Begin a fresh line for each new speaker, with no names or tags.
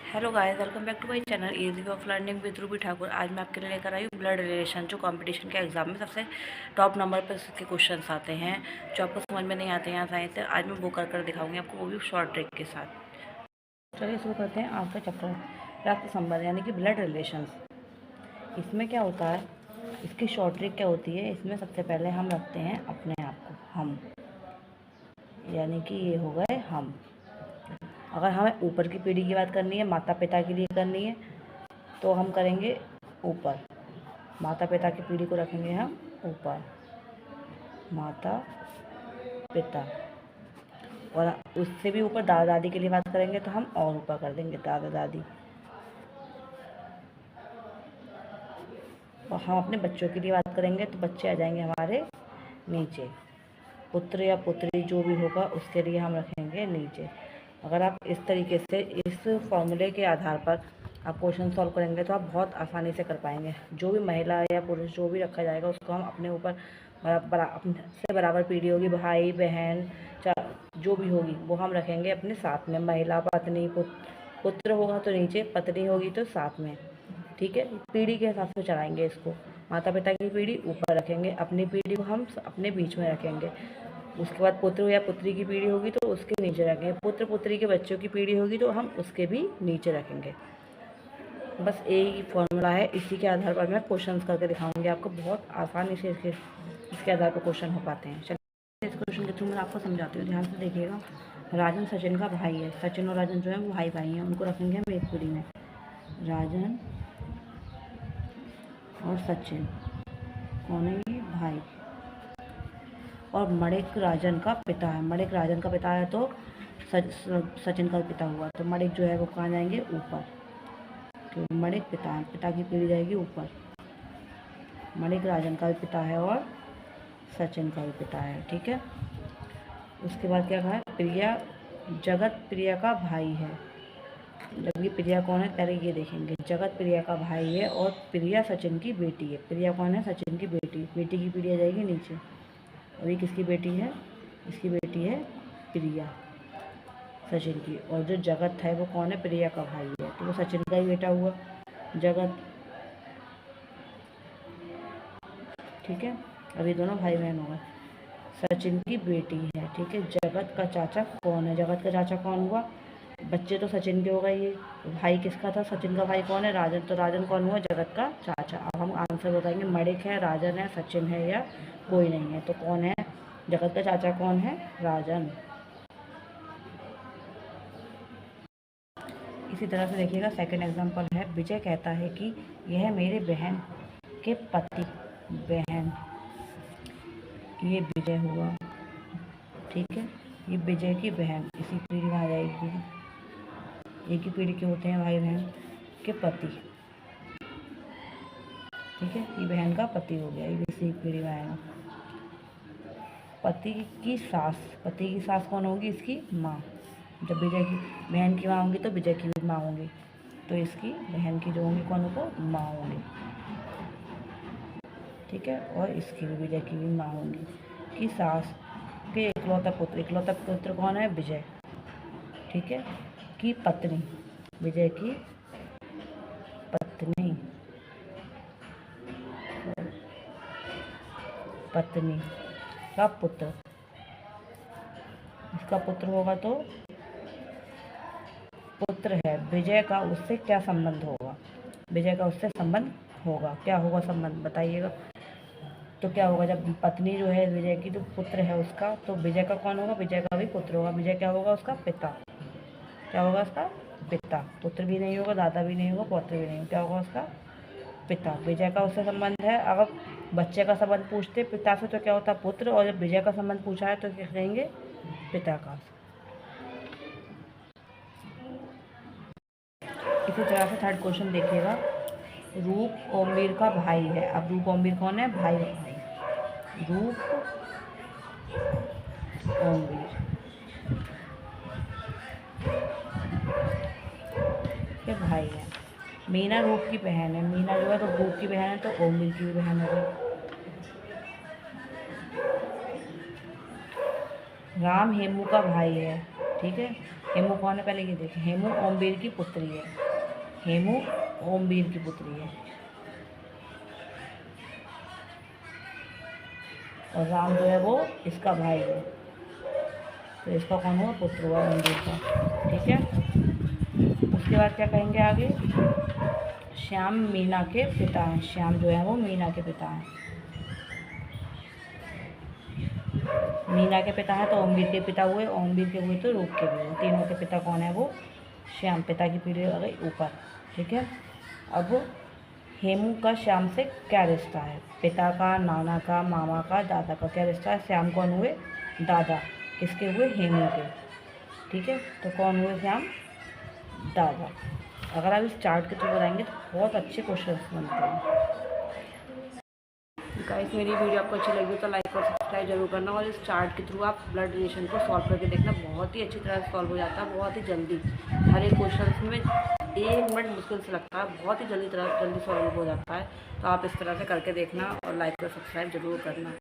Hello guys, welcome back to my channel easy way of learning with Ruby Thakur. आज मैं आपके लिए लेकर आई हूँ ब्लड रिलेशन, जो कंपटीशन के एग्जाम में सबसे टॉप नंबर पर इसके क्वेश्चंस आते हैं, जो आपको समझ में नहीं आते हैं यहाँ साइंस से। आज मैं वो कर दिखाऊंगी आपको, वो भी शॉर्ट ट्रिक के साथ। चलिए शुरू करते हैं आज का चैप्टर, रक्त संबंध यानी कि ब्लड रिलेशन। इसमें क्या होता है, इसकी शॉर्ट ट्रिक क्या होती है। इसमें सबसे पहले हम रखते हैं अपने आप को, हम, यानी कि ये हो गए हम। अगर हमें ऊपर की पीढ़ी की बात करनी है, माता पिता के लिए करनी है, तो हम करेंगे ऊपर, माता पिता की पीढ़ी को रखेंगे हम ऊपर, माता पिता। और उससे भी ऊपर दादा दादी के लिए बात करेंगे तो हम और ऊपर कर देंगे, दादा दादी। और हम अपने बच्चों के लिए बात करेंगे तो बच्चे आ जाएंगे हमारे नीचे, पुत्र या पुत्री जो भी होगा उसके लिए हम रखेंगे नीचे। अगर आप इस तरीके से इस फॉर्मूले के आधार पर आप क्वेश्चन सॉल्व करेंगे तो आप बहुत आसानी से कर पाएंगे। जो भी महिला या पुरुष जो भी रखा जाएगा उसको हम अपने ऊपर अपने से बराबर पीढ़ी होगी, भाई बहन जो भी होगी वो हम रखेंगे अपने साथ में। महिला पत्नी, पुत्र होगा तो नीचे, पत्नी होगी तो साथ में। ठीक है, पीढ़ी के हिसाब से चलाएंगे इसको। माता पिता की पीढ़ी ऊपर रखेंगे, अपनी पीढ़ी को हम अपने बीच में रखेंगे। उसके बाद पुत्र या पुत्री की पीढ़ी होगी तो उसके नीचे रखेंगे, पुत्र पुत्री के बच्चों की पीढ़ी होगी तो हम उसके भी नीचे रखेंगे। बस यही फॉर्मूला है, इसी के आधार पर मैं क्वेश्चंस करके दिखाऊंगी आपको। बहुत आसानी से इसके आधार पर क्वेश्चन हो पाते हैं। चलिए इस क्वेश्चन के थ्रू मैं आपको समझाती हूँ, ध्यान से देखिएगा। राजन सचिन का भाई है, सचिन और राजन जो है वो भाई भाई हैं, उनको रखेंगे हम एक पीढ़ी में। राजन और सचिन कौन है, ये भाई। और मणिक राजन का पिता है, मणिक राजन का पिता है तो सचिन का पिता हुआ, तो मणिक जो है वो कहाँ जाएंगे, ऊपर। तो मणिक पिता है, पिता की पीढ़ी जाएगी ऊपर। मणिक राजन का भी पिता है और सचिन का भी पिता है। ठीक है, उसके बाद क्या कहा है, प्रिया जगत प्रिया का भाई है। जब ये प्रिया कौन है पहले ये देखेंगे। जगत प्रिया का भाई है और प्रिया सचिन की बेटी है। प्रिया कौन है, सचिन की बेटी, बेटी की पीढ़ी आ जाएगी नीचे। और ये किसकी बेटी है, इसकी बेटी है प्रिया सचिन की। और जो जगत है वो कौन है, प्रिया का भाई है, तो वो सचिन का ही बेटा हुआ जगत। ठीक है, अभी दोनों भाई बहन हो गए। सचिन की बेटी है, ठीक है। जगत का चाचा कौन है, जगत का चाचा कौन हुआ, बच्चे तो सचिन के हो गए। ये भाई किसका था, सचिन का भाई कौन है, राजन, तो राजन कौन हुआ, जगत का चाचा। अब हम आंसर बताएंगे, मणिक है, राजन है, सचिन है या कोई नहीं है, तो कौन है, जगत का चाचा कौन है, राजन। इसी तरह से देखिएगा, सेकंड एग्जांपल है। विजय कहता है कि यह मेरे बहन के पति, बहन, ये विजय हुआ। ठीक है, ये विजय की बहन, इसी पीढ़ी में आ जाएगी। एक ही पीढ़ी के होते हैं भाई बहन के पति। ठीक है, ये बहन का पति हो गया, ये इसी पीढ़ी में आएगा। पति की सास, पति की सास कौन होगी, इसकी माँ। जब विजय की बहन की माँ होंगी तो विजय की भी माँ होंगी, तो इसकी बहन की जो होंगी कौन होगी, माँ होंगी। ठीक है, और इसकी भी, विजय की भी माँ होंगी। की सास के इकलौता पुत्र, इकलौता पुत्र कौन है, विजय। ठीक है, की पत्नी, विजय की पत्नी, पत्नी का पुत्र, इसका पुत्र होगा तो पुत्र है। विजय का उससे क्या संबंध होगा, विजय का उससे संबंध होगा, क्या होगा संबंध बताइएगा। तो क्या होगा, जब पत्नी जो है विजय की, तो पुत्र है उसका, तो विजय का कौन होगा, विजय का भी पुत्र होगा। विजय क्या होगा, उसका पिता, क्या होगा उसका पिता। पुत्र भी नहीं होगा, दादा भी नहीं होगा, पौत्र भी नहीं होगा, क्या होगा उसका पिता। विजय का उससे संबंध है। अगर बच्चे का संबंध पूछते पिता से तो क्या होता, पुत्र, और जब विजय का संबंध पूछा है तो क्या कहेंगे, पिता का। इसी तरह से थर्ड क्वेश्चन देखिएगा। रूप ओमवीर का भाई है। अब रूप ओमवीर कौन है, भाई, रूप ओमवीर के भाई है। मीना रूप की बहन है, मीना जो है तो रूप की बहन है, तो ओमवीर की भी बहन है। राम हेमू का भाई है। ठीक है, हेमू कौन है पहले ये देखें। हेमू ओमवीर की पुत्री है, हेमू ओमवीर की पुत्री है, और राम जो है वो इसका भाई है, तो इसका कौन हुआ, पुत्र हुआ ओमवीर का। ठीक है, उसके बाद क्या कहेंगे आगे, श्याम मीना के पिता हैं, श्याम जो है वो मीना के पिता हैं, मीना के पिता हैं तो ओमवीर के पिता हुए, ओमवीर के हुए तो रूप के भी हुए, तीनों के पिता कौन है, वो श्याम। पिता की पीढ़ी आ गई ऊपर। ठीक है, अब हेमू का श्याम से क्या रिश्ता है, पिता का, नाना का, मामा का, दादा का, क्या रिश्ता है। श्याम कौन हुए, दादा, किसके हुए, हेमू के। ठीक है, तो कौन हुए श्याम, दादा। अगर आप इस चार्ट के थ्रू बनाएंगे तो बहुत अच्छे क्वेश्चन बनते हैं। गाइस मेरी वीडियो आपको अच्छी लगी तो लाइक और सब्सक्राइब जरूर करना, और इस चार्ट के थ्रू आप ब्लड रिलेशन को सॉल्व करके देखना, बहुत ही अच्छी तरह से सॉल्व हो जाता है, बहुत ही जल्दी। हर एक क्वेश्चन में 1 मिनट मुश्किल से लगता है, बहुत ही जल्दी सॉल्व हो जाता है। तो आप इस तरह से करके देखना और लाइक और सब्सक्राइब जरूर करना।